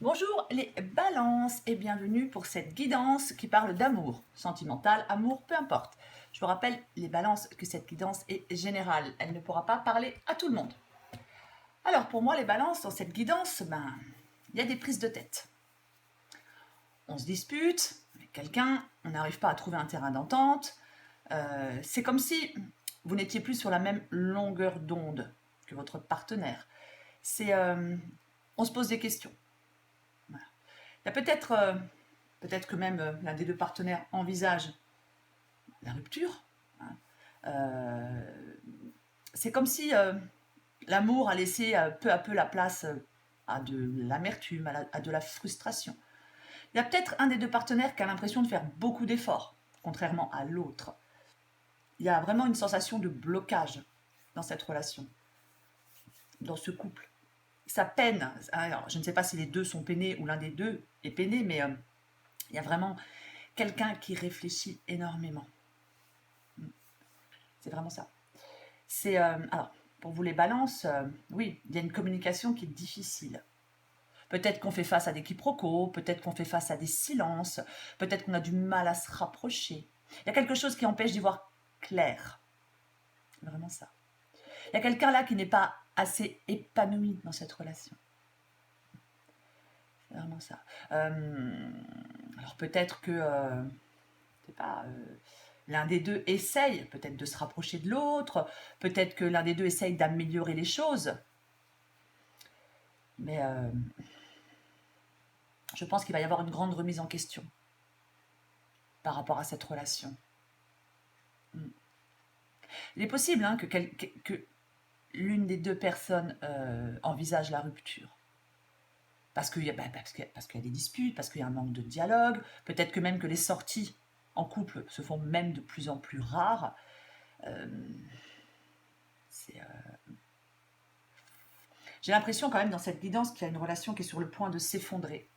Bonjour les balances et bienvenue pour cette guidance qui parle d'amour, sentimental, amour, peu importe. Je vous rappelle les balances que cette guidance est générale, elle ne pourra pas parler à tout le monde. Alors pour moi les balances dans cette guidance, il y a des prises de tête. On se dispute avec quelqu'un, on n'arrive pas à trouver un terrain d'entente, c'est comme si vous n'étiez plus sur la même longueur d'onde que votre partenaire. On se pose des questions. Voilà. Il y a peut-être que même l'un des deux partenaires envisage la rupture. Hein. C'est comme si l'amour a laissé peu à peu la place à de l'amertume, à de la frustration. Il y a peut-être un des deux partenaires qui a l'impression de faire beaucoup d'efforts, contrairement à l'autre. Il y a vraiment une sensation de blocage dans cette relation, dans ce couple. Ça peine. Alors, je ne sais pas si les deux sont peinés ou l'un des deux est peiné, mais il y a vraiment quelqu'un qui réfléchit énormément. C'est vraiment ça. Alors, pour vous les balances, oui, il y a une communication qui est difficile. Peut-être qu'on fait face à des quiproquos, peut-être qu'on fait face à des silences, peut-être qu'on a du mal à se rapprocher. Il y a quelque chose qui empêche d'y voir clair. Vraiment ça. Il y a quelqu'un là qui n'est pas assez épanoui dans cette relation. C'est vraiment ça. Alors peut-être que, je sais pas, l'un des deux essaye peut-être de se rapprocher de l'autre, peut-être que l'un des deux essaye d'améliorer les choses. Mais je pense qu'il va y avoir une grande remise en question par rapport à cette relation. Il est possible que l'une des deux personnes envisage la rupture. Parce qu'il y a des disputes, parce qu'il y a un manque de dialogue, peut-être que même que les sorties en couple se font même de plus en plus rares. J'ai l'impression quand même dans cette guidance qu'il y a une relation qui est sur le point de s'effondrer.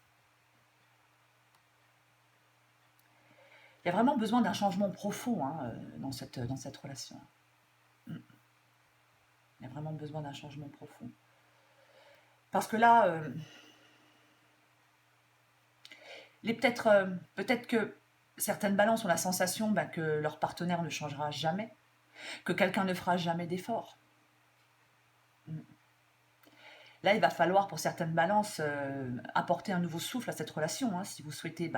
Il y a vraiment besoin d'un changement profond dans cette relation. Il y a vraiment besoin d'un changement profond. Parce que là, peut-être que certaines balances ont la sensation que leur partenaire ne changera jamais, que quelqu'un ne fera jamais d'effort. Là, il va falloir pour certaines balances apporter un nouveau souffle à cette relation, si vous souhaitez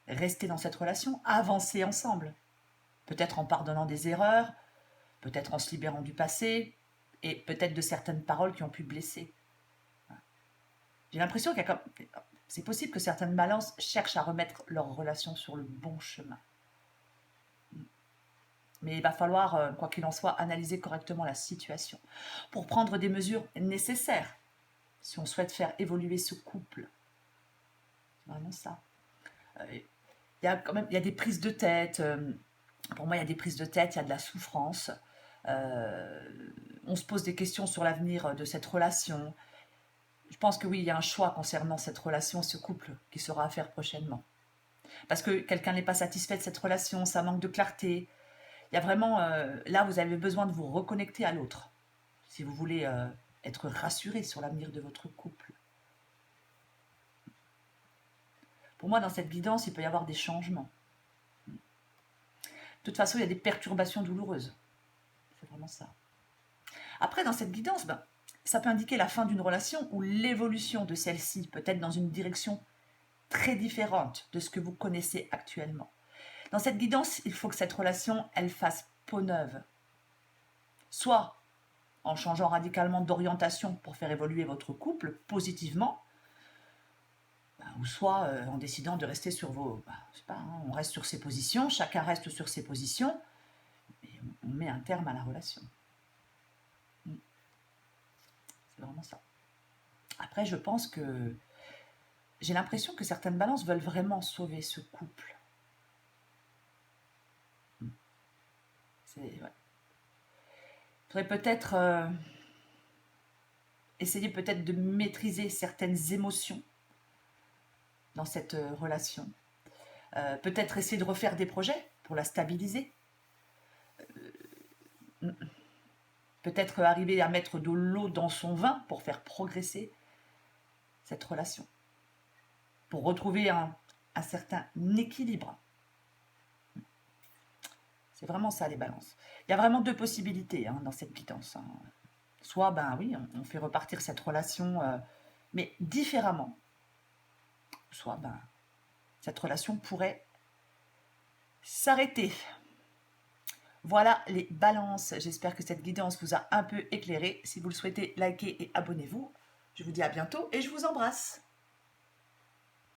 rester dans cette relation, avancer ensemble. Peut-être en pardonnant des erreurs, peut-être en se libérant du passé, et peut-être de certaines paroles qui ont pu blesser. J'ai l'impression c'est possible que certaines balances cherchent à remettre leur relation sur le bon chemin. Mais il va falloir, quoi qu'il en soit, analyser correctement la situation pour prendre des mesures nécessaires si on souhaite faire évoluer ce couple. C'est vraiment ça. Il y a des prises de tête. Pour moi, il y a des prises de tête, il y a de la souffrance. On se pose des questions sur l'avenir de cette relation. Je pense que oui, il y a un choix concernant cette relation, ce couple, qui sera à faire prochainement. Parce que quelqu'un n'est pas satisfait de cette relation, ça manque de clarté. Il y a vraiment, là, vous avez besoin de vous reconnecter à l'autre, si vous voulez être rassuré sur l'avenir de votre couple. Pour moi, dans cette guidance, il peut y avoir des changements. De toute façon, il y a des perturbations douloureuses. C'est vraiment ça. Après, dans cette guidance, ça peut indiquer la fin d'une relation ou l'évolution de celle-ci, peut-être dans une direction très différente de ce que vous connaissez actuellement. Dans cette guidance, il faut que cette relation, elle fasse peau neuve. Soit en changeant radicalement d'orientation pour faire évoluer votre couple positivement, ou soit en décidant de rester sur je sais pas, on reste sur ses positions, chacun reste sur ses positions, et on met un terme à la relation. C'est vraiment ça. Après, je pense que j'ai l'impression que certaines balances veulent vraiment sauver ce couple. Il faudrait peut-être essayer peut-être de maîtriser certaines émotions dans cette relation. Peut-être essayer de refaire des projets pour la stabiliser. Peut-être arriver à mettre de l'eau dans son vin pour faire progresser cette relation. pour retrouver un certain équilibre. C'est vraiment ça, les balances. Il y a vraiment deux possibilités dans cette guidance. Soit, ben oui, on fait repartir cette relation, mais différemment. Soit, ben, cette relation pourrait s'arrêter. Voilà les balances. J'espère que cette guidance vous a un peu éclairé. Si vous le souhaitez, likez et abonnez-vous. Je vous dis à bientôt et je vous embrasse.